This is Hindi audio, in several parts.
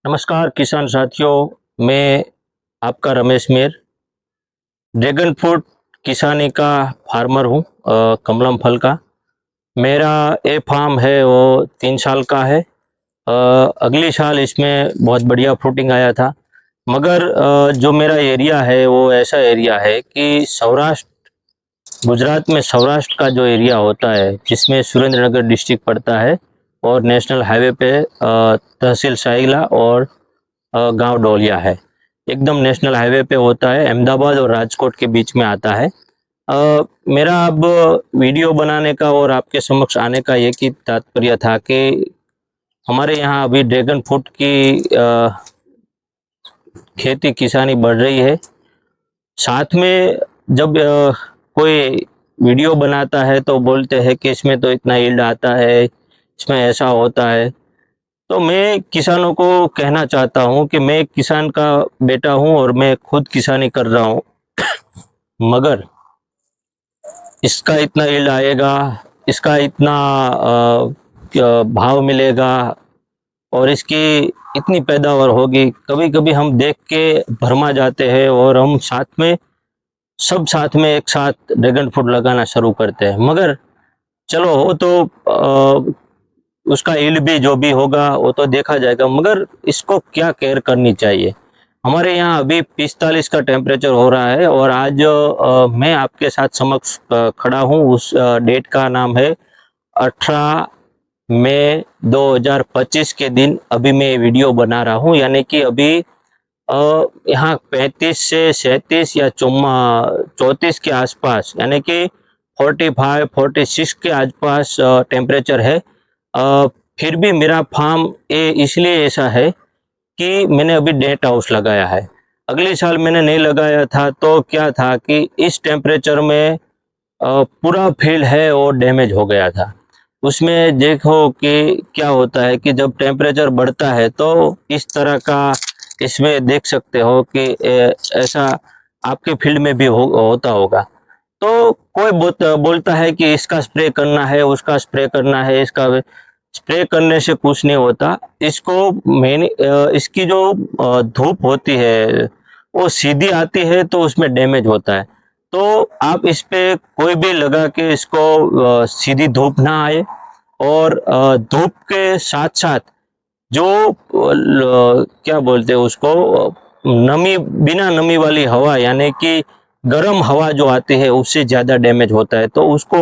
नमस्कार किसान साथियों, मैं आपका रमेश मेर ड्रैगन फ्रूट किसानी का फार्मर हूँ। कमलम फल का मेरा ये फार्म है वो 3 साल का है। अगली साल इसमें बहुत बढ़िया फ्रूटिंग आया था। मगर जो मेरा एरिया है वो ऐसा एरिया है कि सौराष्ट्र गुजरात में सौराष्ट्र का जो एरिया होता है जिसमें सुरेंद्रनगर डिस्ट्रिक्ट पड़ता है और नेशनल हाईवे पे तहसील साइला और गांव डोलिया है। एकदम नेशनल हाईवे पे होता है, अहमदाबाद और राजकोट के बीच में आता है। मेरा अब वीडियो बनाने का और आपके समक्ष आने का एक ही तात्पर्य था कि हमारे यहाँ अभी ड्रैगन फ्रूट की खेती किसानी बढ़ रही है। साथ में जब कोई वीडियो बनाता है तो बोलते हैं कि इसमें तो इतना यील्ड आता है, इसमें ऐसा होता है। तो मैं किसानों को कहना चाहता हूँ कि मैं एक किसान का बेटा हूँ और मैं खुद किसानी कर रहा हूँ। मगर इसका इतना यील्ड आएगा, इसका इतना भाव मिलेगा और इसकी इतनी पैदावार होगी, कभी कभी हम देख के भरमा जाते हैं और हम सब साथ में एक साथ ड्रैगन फ्रूट लगाना शुरू करते हैं। मगर चलो वो तो उसका यील्ड भी जो भी होगा वो तो देखा जाएगा, मगर इसको क्या केयर करनी चाहिए। हमारे यहाँ अभी 45 का टेम्परेचर हो रहा है और आज मैं आपके साथ समक्ष खड़ा हूँ। उस डेट का नाम है 18 मई 2025 के दिन अभी मैं वीडियो बना रहा हूँ। यानी कि अभी यहाँ 35 से 37 या 34 के आसपास, यानी कि 45-46 के आसपास टेम्परेचर है। फिर भी मेरा फार्म ये इसलिए ऐसा है कि मैंने अभी नेट हाउस लगाया है। अगले साल मैंने नहीं लगाया था तो क्या था कि इस टेम्परेचर में पूरा फील्ड है और डैमेज हो गया था। उसमें देखो कि क्या होता है कि जब टेम्परेचर बढ़ता है तो इस तरह का इसमें देख सकते हो कि ऐसा आपके फील्ड में भी होता होगा। तो कोई बोलता है कि इसका स्प्रे करना है, उसका स्प्रे करना है। इसका स्प्रे करने से कुछ नहीं होता। इसको इसकी जो धूप होती है वो सीधी आती है तो उसमें डैमेज होता है। तो आप इस पे कोई भी लगा के इसको सीधी धूप ना आए और धूप के साथ साथ जो क्या बोलते हैं उसको, नमी, बिना नमी वाली हवा यानी कि गर्म हवा जो आती है उससे ज़्यादा डैमेज होता है। तो उसको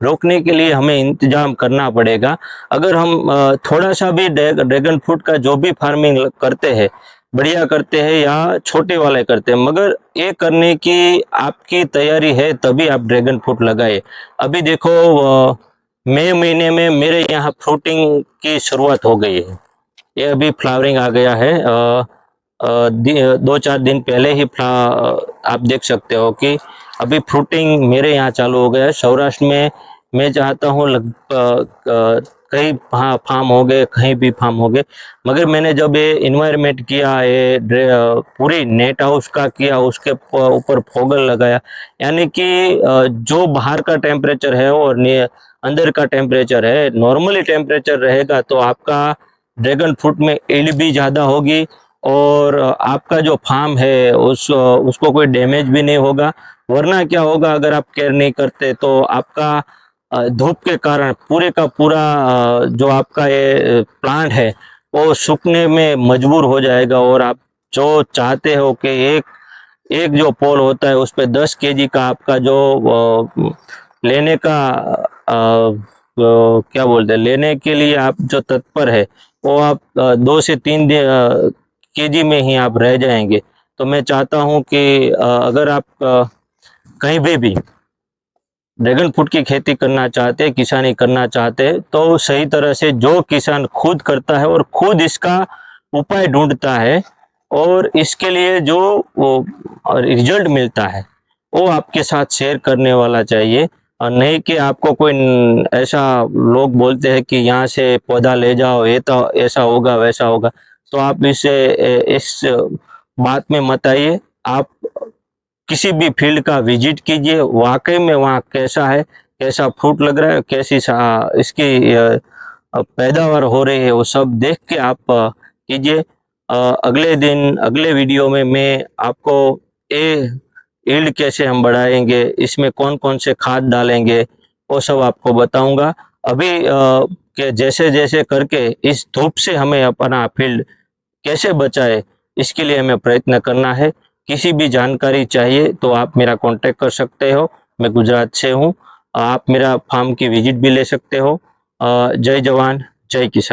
रोकने के लिए हमें इंतजाम करना पड़ेगा। अगर हम थोड़ा सा भी ड्रैगन फ्रूट का जो भी फार्मिंग करते हैं, बढ़िया करते हैं या छोटे वाले करते हैं, मगर ये करने की आपकी तैयारी है तभी आप ड्रैगन फ्रूट लगाए। अभी देखो मई महीने में मेरे यहाँ फ्रूटिंग की शुरुआत हो गई है। ये अभी फ्लावरिंग आ गया है। 2-4 दिन पहले ही आप देख सकते हो कि अभी फ्रूटिंग मेरे यहाँ चालू हो गया है। सौराष्ट्र में मैं चाहता हूँ कई फार्म हो गए, कहीं भी फार्म हो गए, मगर मैंने जब ये इन्वायरमेंट किया, ये पूरी नेट हाउस का किया, उसके ऊपर फोगल लगाया, यानी कि जो बाहर का टेम्परेचर है और अंदर का टेम्परेचर है, नॉर्मली टेम्परेचर रहेगा तो आपका ड्रैगन फ्रूट में यील्ड भी ज़्यादा होगी और आपका जो फार्म है उसको कोई डैमेज भी नहीं होगा। वरना क्या होगा, अगर आप केयर नहीं करते तो आपका धूप के कारण पूरे का पूरा जो आपका ये प्लांट है वो सूखने में मजबूर हो जाएगा और आप जो चाहते हो कि एक एक जो पोल होता है उस पे 10 केजी का आपका जो लेने का क्या बोलते हैं, लेने के लिए आप जो तत्पर है वो आप 2 से 3 केजी में ही आप रह जाएंगे। तो मैं चाहता हूं कि अगर आप कहीं भी ड्रैगन फ्रूट की खेती करना चाहते हैं, किसानी करना चाहते हैं, तो सही तरह से जो किसान खुद करता है और खुद इसका उपाय ढूंढता है और इसके लिए जो वो रिजल्ट मिलता है वो आपके साथ शेयर करने वाला चाहिए। और नहीं कि आपको कोई ऐसा लोग बोलते हैं कि यहाँ से पौधा ले जाओ, ये तो ऐसा होगा वैसा होगा, तो आप इस बात में मत आइए। आप किसी भी फील्ड का विजिट कीजिए, वाकई में वहाँ कैसा है, कैसा फ्रूट लग रहा है, कैसी इसकी पैदावार हो रही है, वो सब देख के आप कीजिए। अगले दिन अगले वीडियो में मैं आपको यील्ड कैसे हम बढ़ाएंगे, इसमें कौन कौन से खाद डालेंगे, वो सब आपको बताऊंगा। अभी कि जैसे जैसे करके इस धूप से हमें अपना फील्ड कैसे बचाए, इसके लिए हमें प्रयत्न करना है। किसी भी जानकारी चाहिए तो आप मेरा कांटेक्ट कर सकते हो। मैं गुजरात से हूँ। आप मेरा फार्म की विजिट भी ले सकते हो। जय जवान, जय किसान।